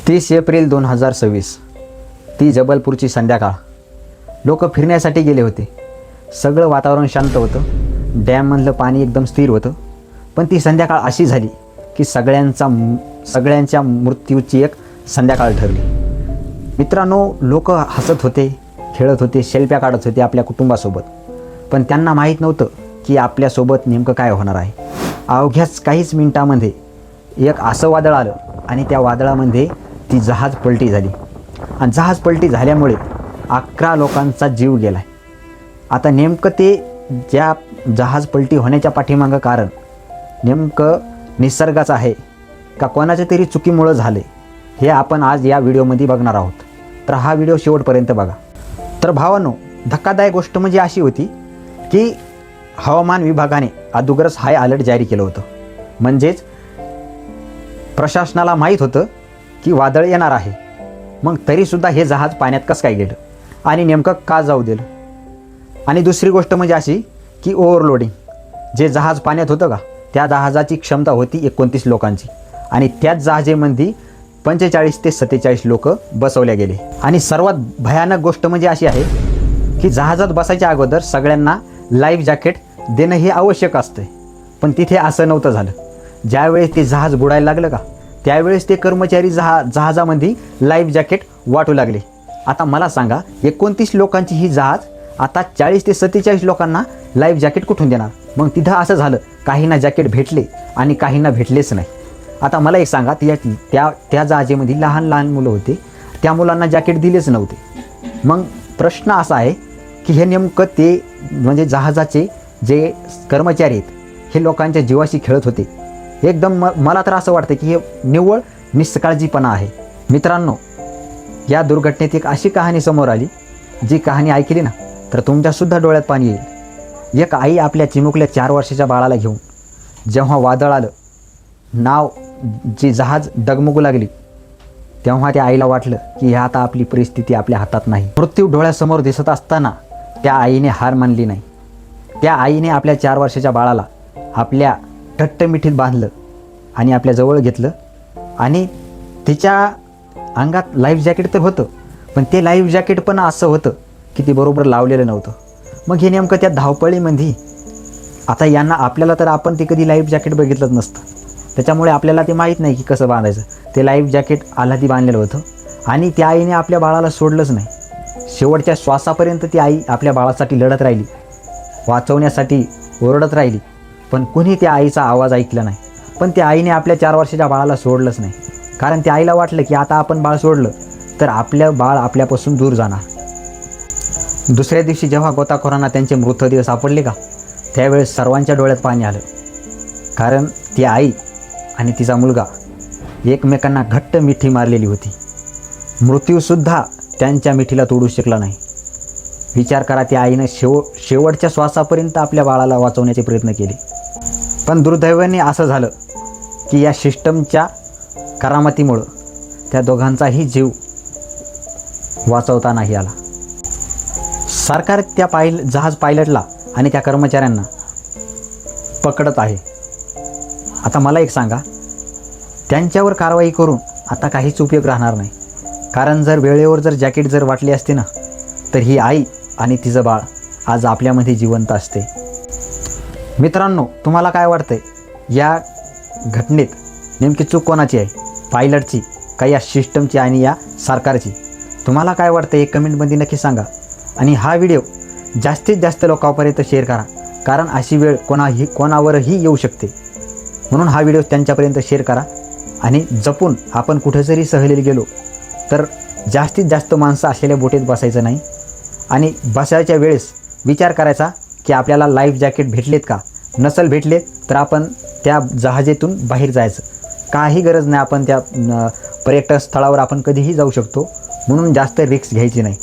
30 April 2026 ती जबलपूरची संध्याकाळ. लोक फिरण्यासाठी गेले होते. सगळं वातावरण शांत होतं. डॅममधलं पाणी एकदम स्थिर होतं. पण ती संध्याकाळ अशी झाली की सगळ्यांच्या मृत्यूची एक संध्याकाळ ठरली. मित्रांनो, लोक हसत होते, खेळत होते, सेल्फ्या काढत होते आपल्या कुटुंबासोबत. पण त्यांना माहीत नव्हतं की आपल्यासोबत नेमकं काय होणार आहे. अवघ्याच काहीच मिनिटामध्ये एक असं वादळ आलं आणि त्या वादळामध्ये ती जहाज पलटी झाली. आणि जहाज पलटी झाल्यामुळे 11 लोकांचा जीव गेला आहे. आता नेमकं ते ज्या जहाज पलटी होण्याच्या पाठीमागं कारण नेमकं निसर्गाचं आहे का कोणाच्या तरी चुकीमुळं झालं हे आपण आज या व्हिडिओमध्ये बघणार आहोत. तर हा व्हिडिओ शेवटपर्यंत बघा. तर भावांनो, धक्कादायक गोष्ट म्हणजे अशी होती की हवामान विभागाने अगोदरच हाय अलर्ट जारी केलं होतं. म्हणजेच प्रशासनाला माहीत होतं की वादळ येणार आहे. मग तरीसुद्धा हे जहाज पाण्यात कसं काय गेलं आणि नेमकं का जाऊ दिलं. आणि दुसरी गोष्ट म्हणजे अशी की ओव्हरलोडिंग. जे जहाज पाण्यात होतं का, त्या जहाजाची क्षमता होती 29 लोकांची आणि त्याच जहाजेमध्ये 45 ते 47 लोक बसवल्या गेले. आणि सर्वात भयानक गोष्ट म्हणजे अशी आहे की जहाजात बसायच्या अगोदर सगळ्यांना लाईफ जॅकेट देणं हे आवश्यक असतं. पण तिथे असं नव्हतं झालं. ज्यावेळेस ते जहाज बुडायला लागलं का, त्यावेळेस ते कर्मचारी जहाजामध्ये लाईफ जॅकेट वाटू लागले. आता मला सांगा, 29 लोकांची ही जहाज आता 40 ते 47 लोकांना लाईफ जॅकेट कुठून देणार. मग तिथं असं झालं, काहींना जॅकेट भेटले आणि काहींना भेटलेच नाही. आता मला एक सांगा, त्या जहाजेमध्ये लहान लहान मुलं होते, त्या मुलांना जॅकेट दिलेच नव्हते. मग प्रश्न असा आहे की हे नेमकं ते म्हणजे जहाजाचे जे कर्मचारी आहेत हे लोकांच्या जीवाशी खेळत होते. एकदम मला तर असं वाटतं की हे निव्वळ निष्काळजीपणा आहे. मित्रांनो, या दुर्घटनेत एक अशी कहाणी समोर आली, जी कहाणी ऐकली ना तर तुमच्यासुद्धा डोळ्यात पाणी येईल. एक आई आपल्या चिमुकल्या 4 वर्षाच्या बाळाला घेऊन जेव्हा वादळ आलं, जी जहाज डगमगू लागली, तेव्हा त्या आईला वाटलं की ह्या आता आपली परिस्थिती आपल्या हातात नाही. मृत्यू डोळ्यासमोर दिसत असताना त्या आईने हार मानली नाही. त्या आईने आपल्या 4 वर्षाच्या बाळाला आपल्या घट्ट मिठीत बांधलं आणि आपल्या जवळ घेतलं. आणि तिच्या अंगात लाईफ जॅकेट तर होतं, पण ते लाईफ जॅकेट पण असं होतं की ते बरोबर लावलेलं नव्हतं. मग हे नेमकं त्या धावपळीमध्ये आता यांना आपल्याला तर आपण ते कधी लाईफ जॅकेट बघितलंच नसतं, त्याच्यामुळे आपल्याला ते माहीत नाही की कसं बांधायचं. ते लाईफ जॅकेट आल्हादी बांधलेलं होतं आणि त्या आईने आपल्या बाळाला सोडलंच नाही. शेवटच्या श्वासापर्यंत ती आई आपल्या बाळासाठी लढत राहिली, वाचवण्यासाठी ओरडत राहिली. पण कुणी त्या आईचा आवाज ऐकला नाही. पण त्या आईने आपल्या 4 वर्षाच्या बाळाला सोडलंच नाही. कारण त्या आईला वाटलं की आता आपण बाळ सोडलं तर आपलं बाळ आपल्यापासून दूर जाणार. दुसऱ्या दिवशी जेव्हा गोताखोरांना त्यांचे मृतदेह सापडले का, त्यावेळेस सर्वांच्या डोळ्यात पाणी आलं. कारण ती आई आणि तिचा मुलगा एकमेकांना घट्ट मिठी मारलेली होती. मृत्यूसुद्धा त्यांच्या मिठीला तोडू शकला नाही. विचार करा, त्या आईनं शेवटच्या श्वासापर्यंत आपल्या बाळाला वाचवण्याचे प्रयत्न केले. पण दुर्दैवाने असं झालं की या सिस्टमच्या करामतीमुळं त्या दोघांचाही जीव वाचवता नाही आला. सरकार त्या जहाज पायलटला आणि त्या कर्मचाऱ्यांना पकडत आहे. आता मला एक सांगा, त्यांच्यावर कारवाई करून आता काहीच उपयोग राहणार नाही. कारण वेळेवर जॅकेट वाटली असते ना, तर ही आई आणि तिचं बाळ आज आपल्यामध्ये जिवंत असते. मित्रांनो, तुम्हाला काय वाटतंय, या घटनेत नेमकी चूक कोणाची आहे, पायलटची का या सिस्टमची आणि या सरकारची? तुम्हाला काय वाटतं हे कमेंटमध्ये नक्की सांगा. आणि हा व्हिडिओ जास्तीत जास्त लोकांपर्यंत शेअर करा, कारण अशी वेळ कोणावरही येऊ शकते. म्हणून हा व्हिडिओ त्यांच्यापर्यंत शेअर करा. आणि जपून आपण कुठं जरी सहलीला गेलो तर जास्तीत जास्त माणसं असलेल्या बोटीत बसायचं नाही. आणि बसायच्या वेळेस विचार करायचा की आपल्याला लाईफ जॅकेट भेटलेत का. नसेल भेटले तर आपण त्या जहाजेतून बाहेर जायचं. काही गरज नाही, आपण त्या पर्यटन स्थळावर आपण कधीही जाऊ शकतो. म्हणून जास्त रिस्क घ्यायची नाही.